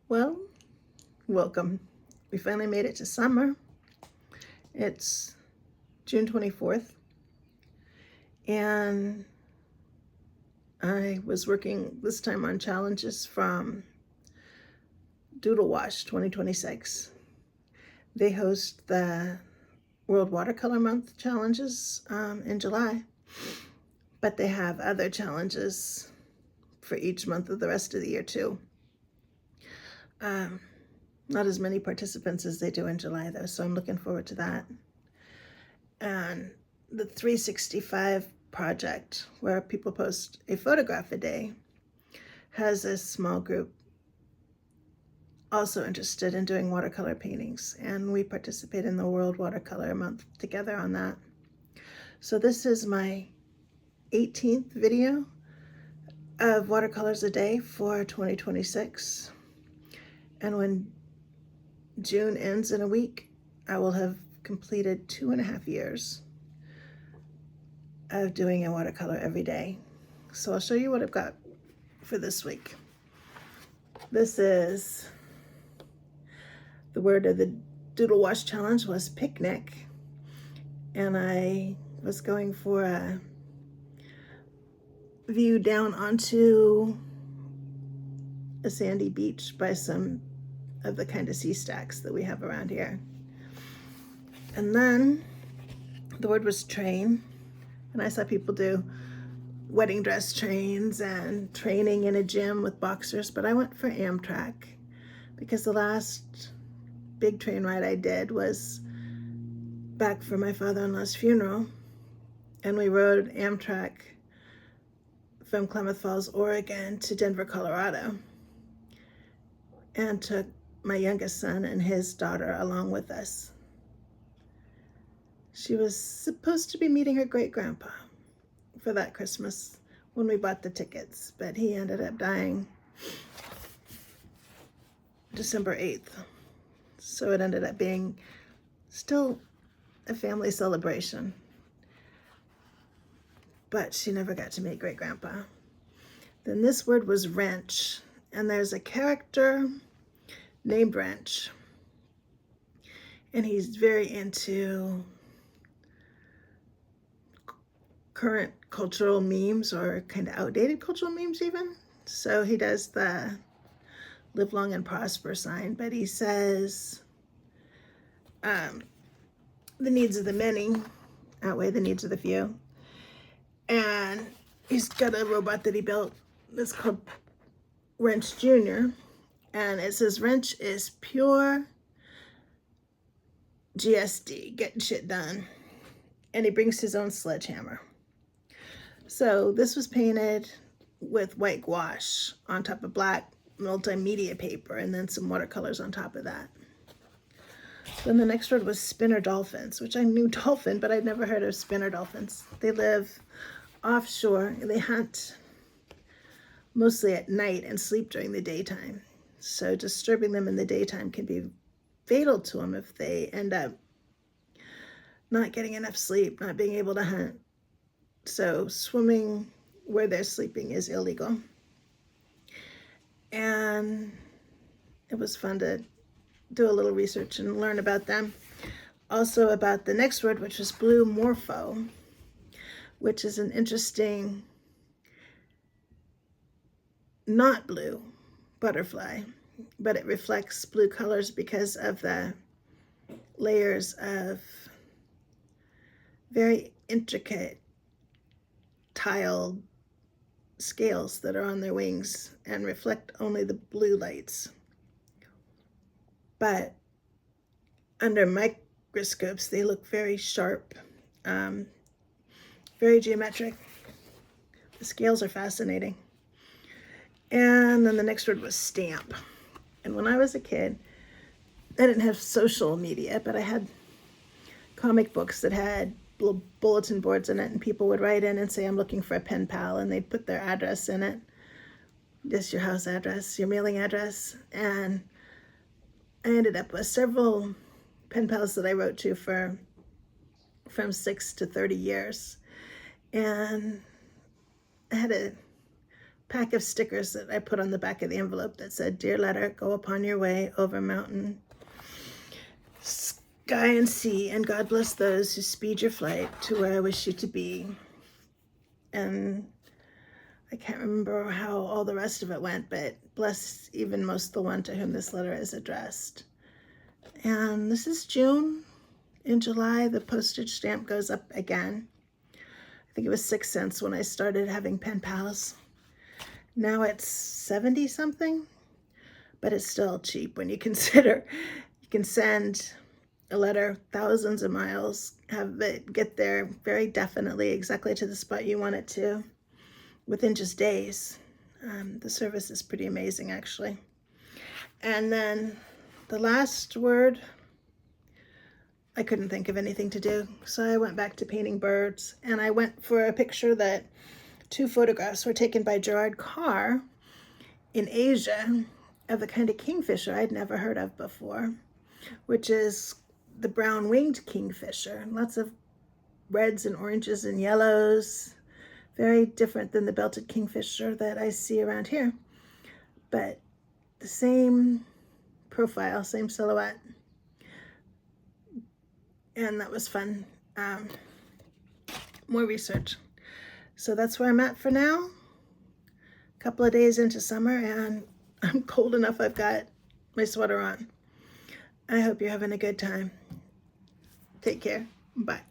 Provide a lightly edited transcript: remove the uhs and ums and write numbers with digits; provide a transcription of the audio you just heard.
Well, welcome. We finally made it to summer. It's June 24th, and I was working this time on challenges from Doodle Wash 2026. They host the World Watercolor Month challenges in July, but they have other challenges for each month of the rest of the year too. Not as many participants as they do in July though, so I'm looking forward to that. And the 365 project, where people post a photograph a day, has a small group also interested in doing watercolor paintings, and we participate in the World Watercolor Month together on that. So this is my 18th video of watercolors a day for 2026, and when June ends in a week, I will have completed 2.5 years of doing a watercolor every day. So I'll show you what I've got for this week. This is the word of the Doodle Wash challenge was picnic, and I was going for a view down onto a sandy beach by some of the kind of sea stacks that we have around here. And then the word was train, and I saw people do wedding dress trains and training in a gym with boxers, but I went for Amtrak because the last big train ride I did was back for my father-in-law's funeral, and we rode Amtrak from Klamath Falls, Oregon to Denver, Colorado, and took my youngest son and his daughter along with us. She was supposed to be meeting her great-grandpa for that Christmas when we bought the tickets, but he ended up dying December 8th. So it ended up being still a family celebration, but she never got to meet great-grandpa. Then this word was wrench, and there's a character named Wrench, and he's very into current cultural memes, or kind of outdated cultural memes even. So he does the live long and prosper sign, but he says the needs of the many outweigh the needs of the few. And he's got a robot that he built that's called Wrench Jr., and it says Wrench is pure GSD, getting shit done, and he brings his own sledgehammer. So this was painted with white gouache on top of black multimedia paper, and then some watercolors on top of that. Then the next word was spinner dolphins, which I knew dolphin, but I'd never heard of spinner dolphins. They live offshore, and they hunt mostly at night and sleep during the daytime. So disturbing them in the daytime can be fatal to them if they end up not getting enough sleep, not being able to hunt. So swimming where they're sleeping is illegal. And it was fun to do a little research and learn about them. Also about the next word, which was blue morpho, which is an interesting not blue butterfly, but it reflects blue colors because of the layers of very intricate tiled scales that are on their wings and reflect only the blue lights. But under microscopes, they look very sharp, very geometric. The scales are fascinating. And then the next word was stamp. And when I was a kid, I didn't have social media, but I had comic books that had little bulletin boards in it, and people would write in and say, I'm looking for a pen pal, and they'd put their address in it, just your house address, your mailing address. And I ended up with several pen pals that I wrote to for from 6 to 30 years. And I had a pack of stickers that I put on the back of the envelope that said, "Dear letter, go upon your way over mountain, sky and sea, and God bless those who speed your flight to where I wish you to be." And I can't remember how all the rest of it went, but bless even most the one to whom this letter is addressed. And this is June. In July, the postage stamp goes up again. I think it was 6 cents when I started having pen pals. Now it's 70 something, but it's still cheap when you consider you can send a letter thousands of miles, have it get there very definitely exactly to the spot you want it to within just days. The service is pretty amazing, actually. And then the last word, I couldn't think of anything to do, so I went back to painting birds, and I went for a picture that 2 photographs were taken by Gerard Carr in Asia of the kind of kingfisher I'd never heard of before, which is the brown-winged kingfisher. Lots of reds and oranges and yellows. Very different than the belted kingfisher that I see around here, but the same profile, same silhouette. And that was fun. More research. So that's where I'm at for now. A couple of days into summer, and I'm cold enough I've got my sweater on. I hope you're having a good time. Take care. Bye.